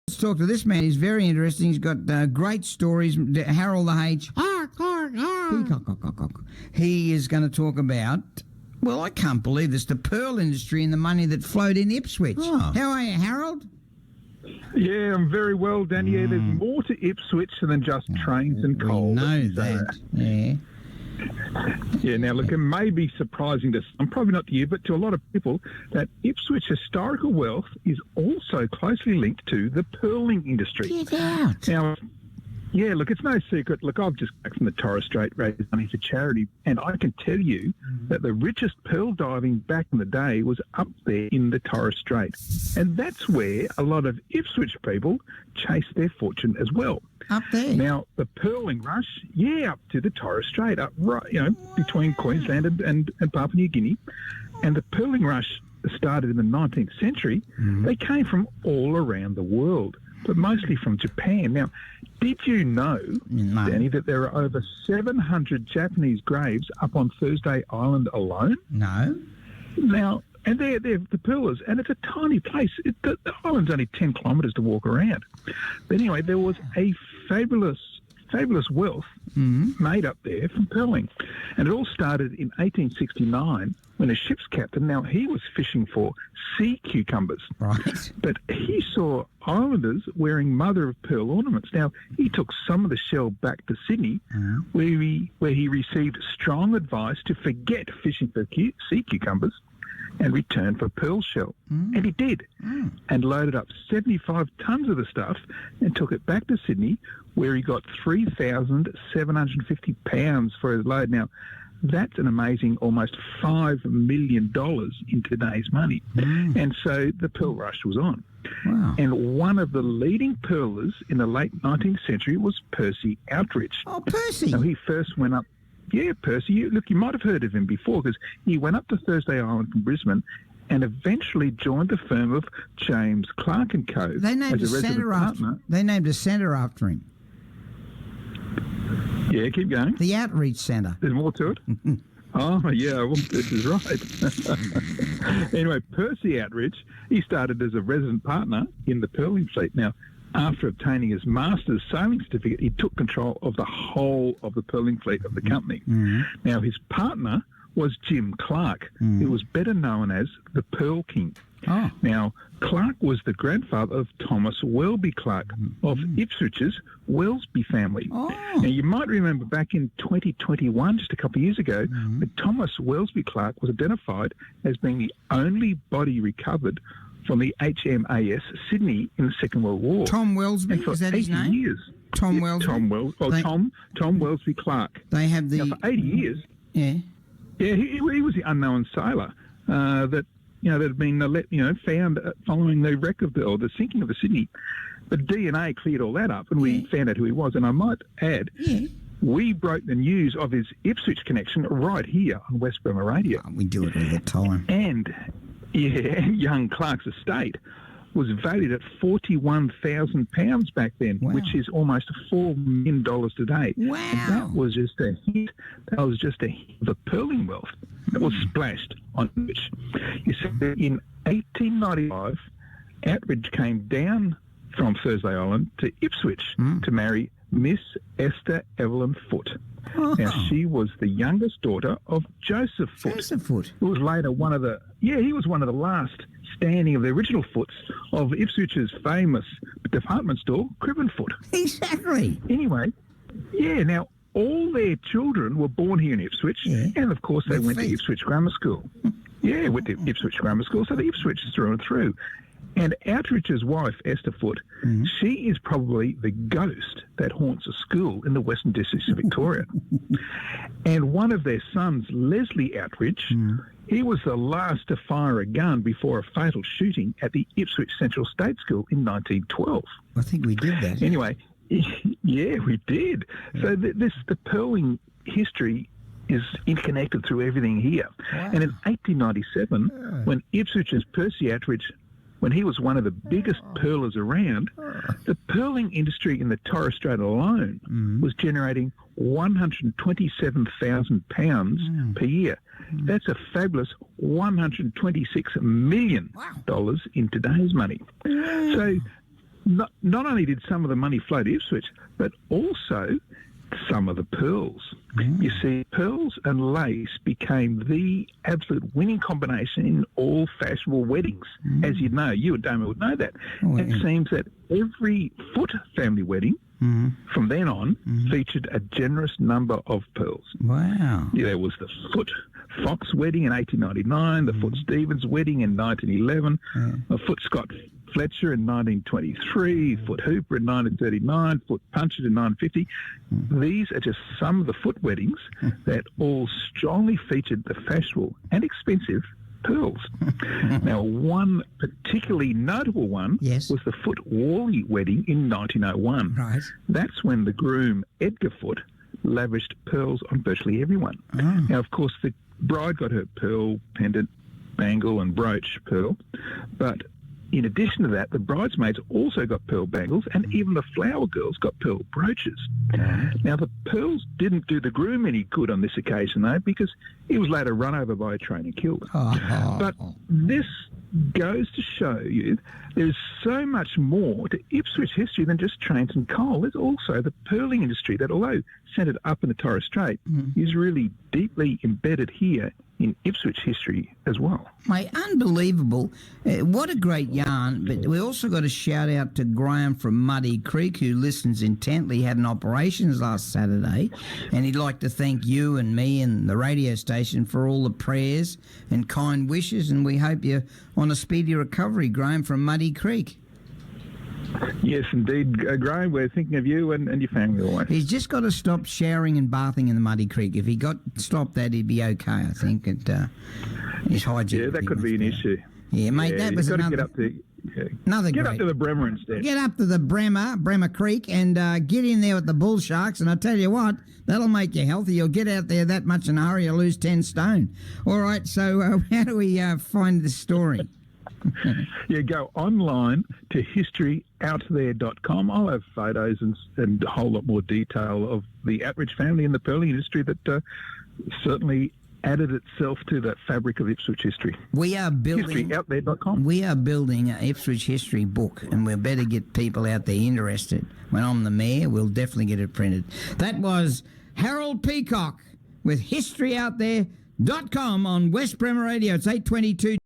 Let's talk to this man. He's very interesting. He's got great stories. Harold the H. He is going to talk about, well, I can't believe this, the pearl industry and the money that flowed in Ipswich. Oh. How are you, Harold? Yeah, I'm very well, Danny. Yeah, there's more to Ipswich than just trains and coal. We know that. Yeah. Yeah, now look, it may be surprising to some, probably not to you, but to a lot of people, that Ipswich historical wealth is also closely linked to the pearling industry. Get out. Now, yeah, look, it's no secret. Look, I've just back from the Torres Strait raising money for charity, and I can tell you that the richest pearl diving back in the day was up there in the Torres Strait. And that's where a lot of Ipswich people chased their fortune as well. Up there? Now, the pearling rush, up to the Torres Strait, up right, between Queensland and Papua New Guinea. And the pearling rush started in the 19th century. They came from all around the world, but mostly from Japan. Now, did you know, Danny, that there are over 700 Japanese graves up on Thursday Island alone? No. Now, and they're the Pearlers, and it's a tiny place. The island's only 10 kilometres to walk around. But anyway, there was a fabulous wealth made up there from pearling. And it all started in 1869 when a ship's captain, now he was fishing for sea cucumbers. Right. But he saw islanders wearing mother-of-pearl ornaments. Now, he took some of the shell back to Sydney where he received strong advice to forget fishing for sea cucumbers and return for pearl shell. And he did, and loaded up 75 tonnes of the stuff and took it back to Sydney, where he got 3,750 pounds for his load. Now, that's an amazing almost $5 million in today's money. And so the pearl rush was on. Wow. And one of the leading pearlers in the late 19th century was Percy Outridge. Oh, Percy. Now, he first went up. Yeah, Percy. You might have heard of him before because he went up to Thursday Island from Brisbane and eventually joined the firm of James Clark and Co. They named as a resident partner. They named a centre after him. Yeah, keep going. The Outreach Centre. There's more to it. Oh, yeah, well, this is right. Anyway, Percy Outridge, he started as a resident partner in the pearling fleet. Now, after obtaining his master's sailing certificate, he took control of the whole of the pearling fleet of the company. Now, his partner was Jim Clark, who was better known as the Pearl King. Oh. Now, Clark was the grandfather of Thomas Welby Clark of Ipswich's Wellesby family. Oh. Now, you might remember back in 2021, just a couple of years ago, that Thomas Wellesby Clark was identified as being the only body recovered from the HMAS Sydney in the Second World War. Tom Wellesby, is that his name? Years. Tom Wellesby? Tom Wellesby Clark. They have the... Now, for 80 years... Yeah. Yeah, he was the unknown sailor that had been found following the wreck of the sinking of the Sydney. But DNA cleared all that up, and we found out who he was. And I might add, we broke the news of his Ipswich connection right here on West Burma Radio. Oh, we do it all the time. And young Clark's estate was valued at £41,000 back then, which is almost $4 million today. Wow. And that was just a hint. That was just a hint of the pearling wealth that was splashed on Ipswich. You see, in 1895, Outridge came down from Thursday Island to Ipswich to marry Miss Esther Evelyn Foote. Oh. Now, she was the youngest daughter of Joseph Foote. Joseph Foote. Who was later he was one of the last standing of the original Footes of Ipswich's famous department store, Cribben Foot. Exactly. Anyway, now all their children were born here in Ipswich, and of course they went to Ipswich Grammar School. Went to Ipswich Grammar School, so the Ipswich is through and through. And Outridge's wife, Esther Foote, she is probably the ghost that haunts a school in the Western District of Victoria. And one of their sons, Leslie Outridge, he was the last to fire a gun before a fatal shooting at the Ipswich Central State School in 1912. I think we did that. Anyway, we did. So the pearling history is interconnected through everything here. Wow. And in 1897, when Ipswich's Percy Outridge, when he was one of the biggest pearlers around, the pearling industry in the Torres Strait alone was generating £127,000 per year. That's a fabulous $126 million in today's money. So not only did some of the money flow to Ipswich, but also some of the pearls. You see, pearls and lace became the absolute winning combination in all fashionable weddings. As you know, you and Damon would know that. It seems that every Foote family wedding from then on featured a generous number of pearls. Wow. Yeah, there was the Foote Fox wedding in 1899, the Foote Stevens wedding in 1911, the Foote Scott Fletcher in 1923, Foote Hooper in 1939, Foote Punchett in 1950. These are just some of the Foote weddings that all strongly featured the fashionable and expensive pearls. Now, one particularly notable one was the Foote Worley wedding in 1901. Right. That's when the groom, Edgar Foote, lavished pearls on virtually everyone. Now, of course, the bride got her pearl pendant, bangle and brooch pearl, but in addition to that, the bridesmaids also got pearl bangles, and even the flower girls got pearl brooches. Now, the pearls didn't do the groom any good on this occasion, though, because he was later run over by a train and killed. But this goes to show you there's so much more to Ipswich history than just trains and coal. There's also the pearling industry that, although centred up in the Torres Strait, is really deeply embedded here in Ipswich history as well. Mate, unbelievable. What a great yarn. But we also got a shout out to Graham from Muddy Creek, who listens intently. He had an operations last Saturday, and he'd like to thank you and me and the radio station for all the prayers and kind wishes, and we hope you're on a speedy recovery, Graham from Muddy Creek. Yes, indeed, Graham, we're thinking of you and your family always. He's just got to stop showering and bathing in the Muddy Creek. If he stopped that, he'd be okay, I think. His hygiene. Yeah, that could be an issue. Yeah, mate, that was another... Get up to the Bremer instead. Get up to the Bremer Creek, and get in there with the bull sharks, and I tell you what, that'll make you healthy. You'll get out there that much in a hurry, you'll lose 10 stone. All right, so how do we find this story? Yeah, go online to historyouthere.com. I'll have photos and a whole lot more detail of the Outridge family and the pearling industry that certainly added itself to that fabric of Ipswich history. We are building historyouthere.com. We are building an Ipswich history book, and we'll better get people out there interested. When I'm the mayor, we'll definitely get it printed. That was Harold Peacock with historyouthere.com on West Bremer Radio. It's 8:22.